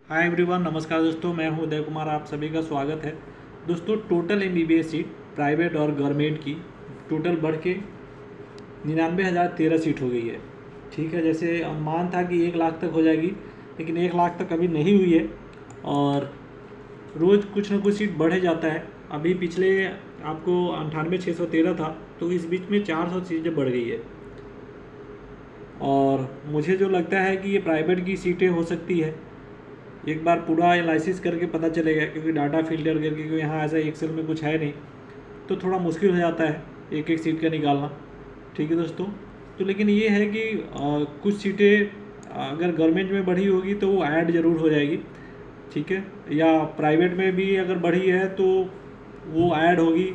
Hi everyone, नमस्कार दोस्तों। मैं हूं उदय कुमार, आप सभी का स्वागत है। दोस्तों, टोटल एमबीबीएस सीट प्राइवेट और गवर्नमेंट की टोटल बढ़ के 99,013 सीट हो गई है। ठीक है, जैसे अनुमान था कि 1 लाख तक हो जाएगी, लेकिन 1 लाख तक अभी नहीं हुई है और रोज़ कुछ ना कुछ सीट बढ़े जाता है। अभी पिछले आपको 98,613 था, तो इस बीच में 400 सीटें बढ़ गई है। और मुझे जो लगता है कि ये प्राइवेट की सीटें हो सकती है। एक बार पूरा एनालिसिस करके पता चलेगा, क्योंकि डाटा फिल्टर करके, क्योंकि यहाँ ऐसा एक्सेल में कुछ है नहीं, तो थोड़ा मुश्किल हो जाता है एक एक सीट का निकालना। ठीक है दोस्तों, तो लेकिन ये है कि कुछ सीटें अगर गवर्नमेंट में बढ़ी होगी तो वो ऐड ज़रूर हो जाएगी। ठीक है, या प्राइवेट में भी अगर बढ़ी है तो वो ऐड होगी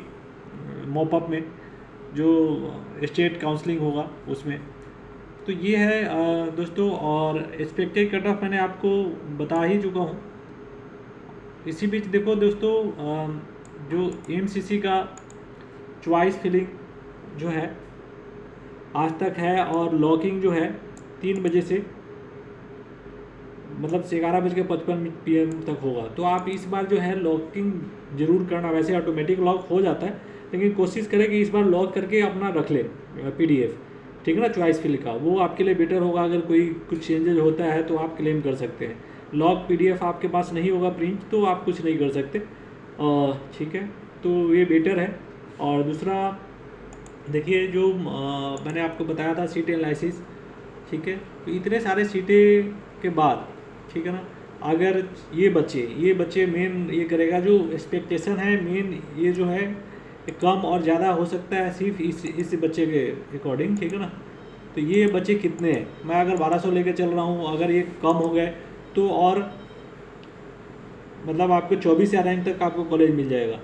मॉपअप में, जो स्टेट काउंसलिंग होगा उसमें। तो ये है दोस्तों। और एक्सपेक्टेड कट ऑफ मैंने आपको बता ही चुका हूँ। इसी बीच देखो दोस्तों, जो एमसीसी का चॉइस फिलिंग जो है आज तक है, और लॉकिंग जो है 3 बजे से मतलब 11:55 PM तक होगा। तो आप इस बार जो है लॉकिंग ज़रूर करना। वैसे ऑटोमेटिक लॉक हो जाता है, लेकिन कोशिश करें कि इस बार लॉक करके अपना रख लें PDF। ठीक है ना, चॉइस फिल का वो आपके लिए बेटर होगा। अगर कोई कुछ चेंजेज होता है तो आप क्लेम कर सकते हैं। लॉक PDF आपके पास नहीं होगा प्रिंट, तो आप कुछ नहीं कर सकते। ठीक है, तो ये बेटर है। और दूसरा देखिए, जो मैंने आपको बताया था सीट एनालिसिस। ठीक है, तो इतने सारे सीटें के बाद, ठीक है ना, अगर ये बच्चे मेन ये करेगा, जो एक्सपेक्टेशन है मेन ये जो है कम और ज़्यादा हो सकता है सिर्फ इस बच्चे के अकॉर्डिंग। ठीक है ना, तो ये बच्चे कितने हैं, मैं अगर 1200 लेके चल रहा हूँ, अगर ये कम हो गए तो और मतलब आपको 24,000 रैंक तक आपको कॉलेज मिल जाएगा।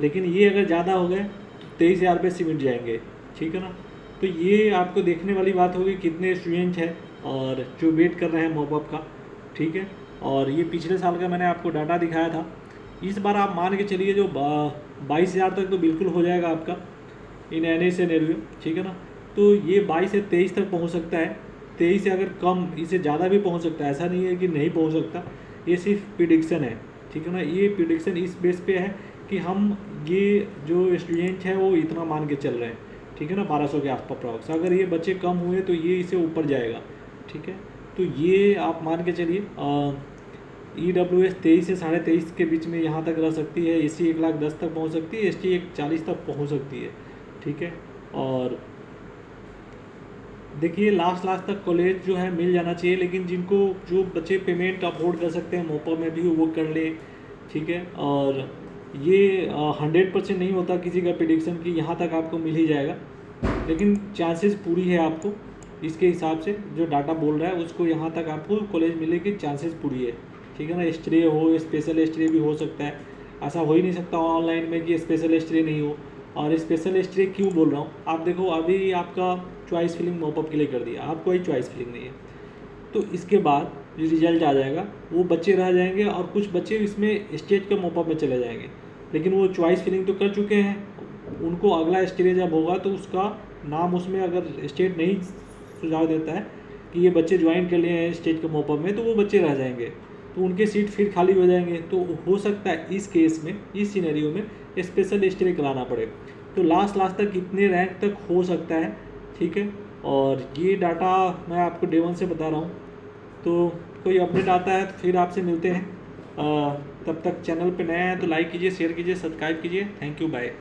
लेकिन ये अगर ज़्यादा हो गए तो 23,000 पे सिमट जाएंगे। ठीक है ना, तो ये आपको देखने वाली बात होगी कितने स्टूडेंट हैं और जो वेट कर रहे हैं मॉपअप का। ठीक है, और ये पिछले साल का मैंने आपको डाटा दिखाया था। इस बार आप मान के चलिए जो 22,000 तक तो बिल्कुल हो जाएगा आपका इन एन सिनेरियो। ठीक है ना, तो ये 22 से 23 तक पहुंच सकता है। 23 से अगर कम, इससे ज़्यादा भी पहुंच सकता है, ऐसा नहीं है कि नहीं पहुंच सकता। ये सिर्फ प्रिडिक्शन है। ठीक है ना, ये प्रिडिक्शन इस बेस पे है कि हम ये जो स्टूडेंट है वो इतना मान के चल रहे हैं। ठीक है ना, 1200 के आसपास अप्रॉक्स। अगर ये बच्चे कम हुए तो ये इससे ऊपर जाएगा। ठीक है, तो ये आप मान के चलिए। EWS 23 से 23.5 के बीच में यहाँ तक रह सकती है। AC 1,10,000 तक पहुँच सकती है, ST 1,40,000 तक पहुँच सकती है। ठीक है, और देखिए लास्ट तक कॉलेज जो है मिल जाना चाहिए, लेकिन जिनको जो बच्चे पेमेंट अफोर्ड कर सकते हैं मॉपअप में भी वो कर ले। ठीक है, और ये 100% नहीं होता किसी का प्रिडिक्शन कि यहाँ तक आपको मिल ही जाएगा, लेकिन चांसेस पूरी है आपको। इसके हिसाब से जो डाटा बोल रहा है उसको यहाँ तक आपको कॉलेज मिलने की चांसेस पूरी है। ठीक है ना, स्टे हो, स्पेशल स्टे भी हो सकता है। ऐसा हो ही नहीं सकता ऑनलाइन में कि स्पेशल स्टे नहीं हो। और स्पेशल स्टे क्यों बोल रहा हूँ, आप देखो अभी आपका चॉइस फिलिंग मॉपअप के लिए कर दिया, आपको कोई चॉइस फिलिंग नहीं है, तो इसके बाद जो रिजल्ट आ जाएगा वो बच्चे रह जाएंगे और कुछ बच्चे इसमें स्टेज के मॉपअप में चले जाएंगे। लेकिन वो चॉइस फिलिंग तो कर चुके हैं, उनको अगला स्टेज जब होगा तो उसका नाम उसमें अगर स्टेट नहीं सुझाव देता है कि ये बच्चे ज्वाइन कर लिए हैं स्टेज के मॉपअप में, तो वो बच्चे रह जाएंगे, तो उनके सीट फिर खाली हो जाएंगे। तो हो सकता है इस केस में, इस सिनेरियो में स्पेशल स्टे कराना पड़े। तो लास्ट तक कितने रैंक तक हो सकता है। ठीक है, और ये डाटा मैं आपको डे 1 से बता रहा हूँ। तो कोई अपडेट आता है तो फिर आपसे मिलते हैं। तब तक चैनल पे नए हैं तो लाइक कीजिए, शेयर कीजिए, सब्सक्राइब कीजिए। Thank you, bye.